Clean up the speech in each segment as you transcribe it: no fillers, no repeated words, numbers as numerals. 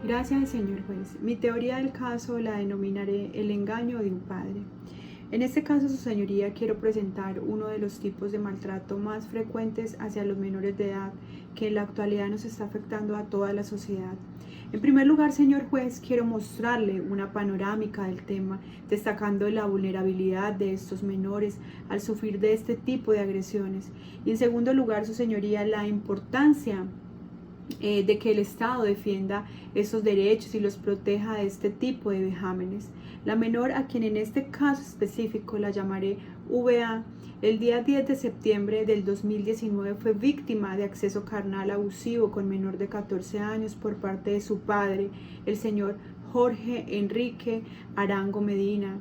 Gracias, señor juez. Mi teoría del caso la denominaré el engaño de un padre. En este caso, su señoría, quiero presentar uno de los tipos de maltrato más frecuentes hacia los menores de edad que en la actualidad nos está afectando a toda la sociedad. En primer lugar, señor juez, quiero mostrarle una panorámica del tema, destacando la vulnerabilidad de estos menores al sufrir de este tipo de agresiones. Y en segundo lugar, su señoría, la importancia de que el Estado defienda esos derechos y los proteja de este tipo de vejámenes. La menor, a quien en este caso específico la llamaré VA, el día 10 de septiembre del 2019 fue víctima de acceso carnal abusivo con menor de 14 años por parte de su padre, el señor Jorge Enrique Arango Medina.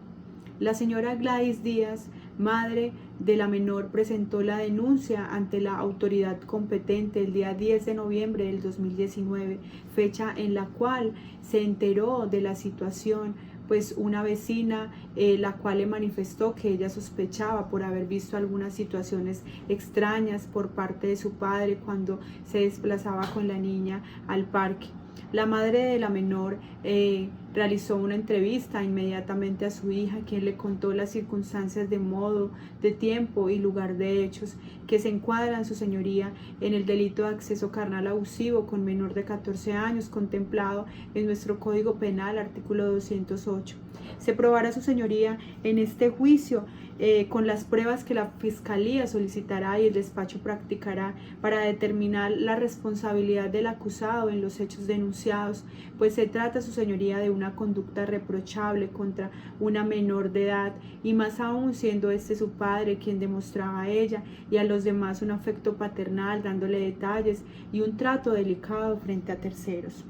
La señora Gladys Díaz, madre de la menor, presentó la denuncia ante la autoridad competente el día 10 de noviembre del 2019, fecha en la cual se enteró de la situación, pues una vecina la cual le manifestó que ella sospechaba por haber visto algunas situaciones extrañas por parte de su padre cuando se desplazaba con la niña al parque. La madre de la menor realizó una entrevista inmediatamente a su hija, quien le contó las circunstancias de modo, de tiempo y lugar de hechos que se encuadran, su señoría, en el delito de acceso carnal abusivo con menor de 14 años contemplado en nuestro Código Penal, artículo 208. Se probará, su señoría, en este juicio con las pruebas que la Fiscalía solicitará y el despacho practicará para determinar la responsabilidad del acusado en los hechos denunciados, pues se trata, su señoría, de una conducta reprochable contra una menor de edad, y más aún siendo este su padre quien demostraba a ella y a los demás un afecto paternal, dándole detalles y un trato delicado frente a terceros.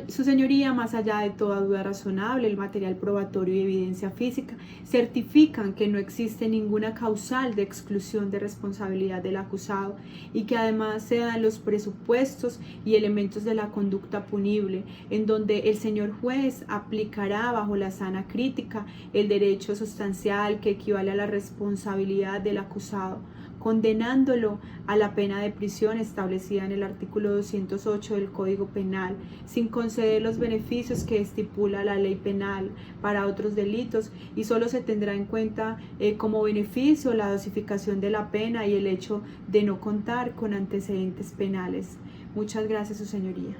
Su señoría, más allá de toda duda razonable, el material probatorio y evidencia física certifican que no existe ninguna causal de exclusión de responsabilidad del acusado y que además se dan los presupuestos y elementos de la conducta punible, en donde el señor juez aplicará bajo la sana crítica el derecho sustancial que equivale a la responsabilidad del acusado, condenándolo a la pena de prisión establecida en el artículo 208 del Código Penal, sin conceder los beneficios que estipula la ley penal para otros delitos, y solo se tendrá en cuenta como beneficio la dosificación de la pena y el hecho de no contar con antecedentes penales. Muchas gracias, su señoría.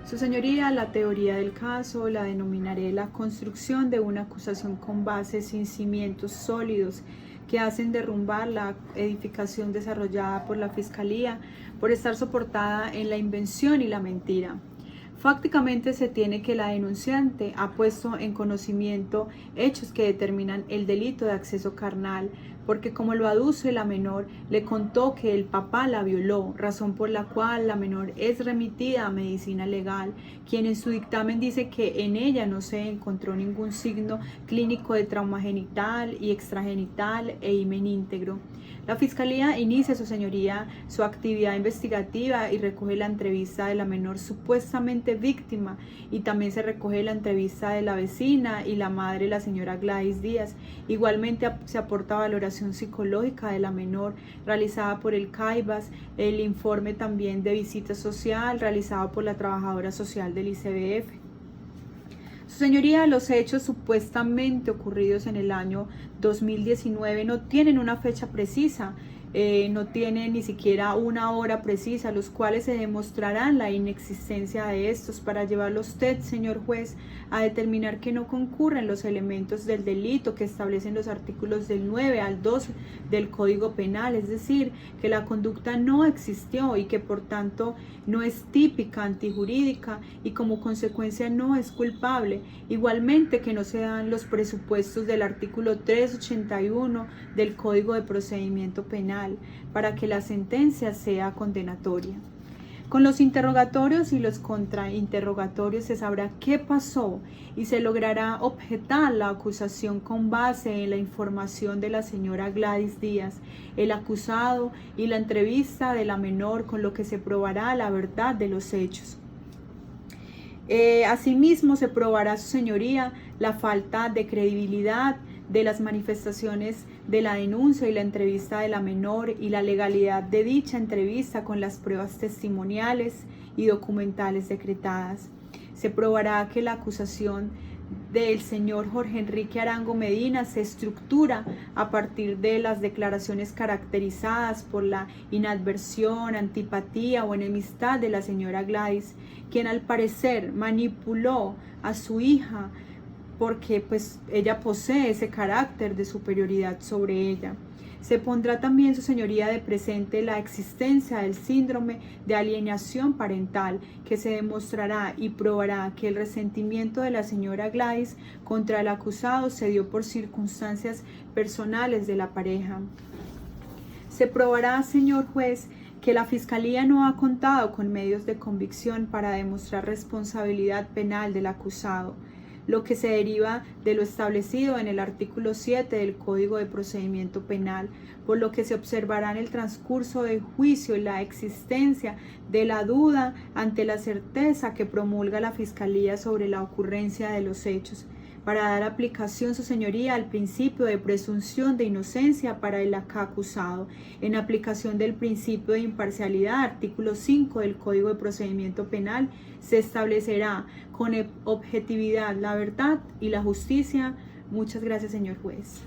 Su señoría, la teoría del caso la denominaré la construcción de una acusación con bases sin cimientos sólidos que hacen derrumbar la edificación desarrollada por la Fiscalía por estar soportada en la invención y la mentira. Fácticamente se tiene que la denunciante ha puesto en conocimiento hechos que determinan el delito de acceso carnal, porque como lo aduce la menor, le contó que el papá la violó, razón por la cual la menor es remitida a medicina legal, quien en su dictamen dice que en ella no se encontró ningún signo clínico de trauma genital y extragenital e himen íntegro. La Fiscalía inicia, su señoría, su actividad investigativa y recoge la entrevista de la menor supuestamente víctima, y también se recoge la entrevista de la vecina y la madre, la señora Gladys Díaz. Igualmente se aporta valoración psicológica de la menor realizada por el CAIBAS, el informe también de visita social realizado por la trabajadora social del ICBF. Su señoría, los hechos supuestamente ocurridos en el año 2019 no tienen una fecha precisa, no tienen ni siquiera una hora precisa, los cuales se demostrarán la inexistencia de estos para llevarlo usted, señor juez, a determinar que no concurren los elementos del delito que establecen los artículos del 9 al 12 del Código Penal, es decir, que la conducta no existió y que por tanto no es típica, antijurídica y como consecuencia no es culpable. Igualmente que no se dan los presupuestos del artículo 381 del Código de Procedimiento Penal para que la sentencia sea condenatoria. Con los interrogatorios y los contrainterrogatorios se sabrá qué pasó y se logrará objetar la acusación con base en la información de la señora Gladys Díaz, el acusado y la entrevista de la menor, con lo que se probará la verdad de los hechos. Asimismo, se probará, su señoría, la falta de credibilidad de las manifestaciones de la denuncia y la entrevista de la menor y la legalidad de dicha entrevista con las pruebas testimoniales y documentales decretadas. Se probará que la acusación del señor Jorge Enrique Arango Medina se estructura a partir de las declaraciones caracterizadas por la inadversión, antipatía o enemistad de la señora Gladys, quien al parecer manipuló a su hija porque pues ella posee ese carácter de superioridad sobre ella. Se pondrá también, su señoría, de presente la existencia del síndrome de alienación parental, que se demostrará y probará que el resentimiento de la señora Gladys contra el acusado se dio por circunstancias personales de la pareja. Se probará, señor juez, que la Fiscalía no ha contado con medios de convicción para demostrar responsabilidad penal del acusado, lo que se deriva de lo establecido en el artículo 7 del Código de Procedimiento Penal, por lo que se observará en el transcurso del juicio la existencia de la duda ante la certeza que promulga la Fiscalía sobre la ocurrencia de los hechos, para dar aplicación, su señoría, al principio de presunción de inocencia para el acá acusado, en aplicación del principio de imparcialidad, artículo 5 del Código de Procedimiento Penal, se establecerá con objetividad la verdad y la justicia. Muchas gracias, señor juez.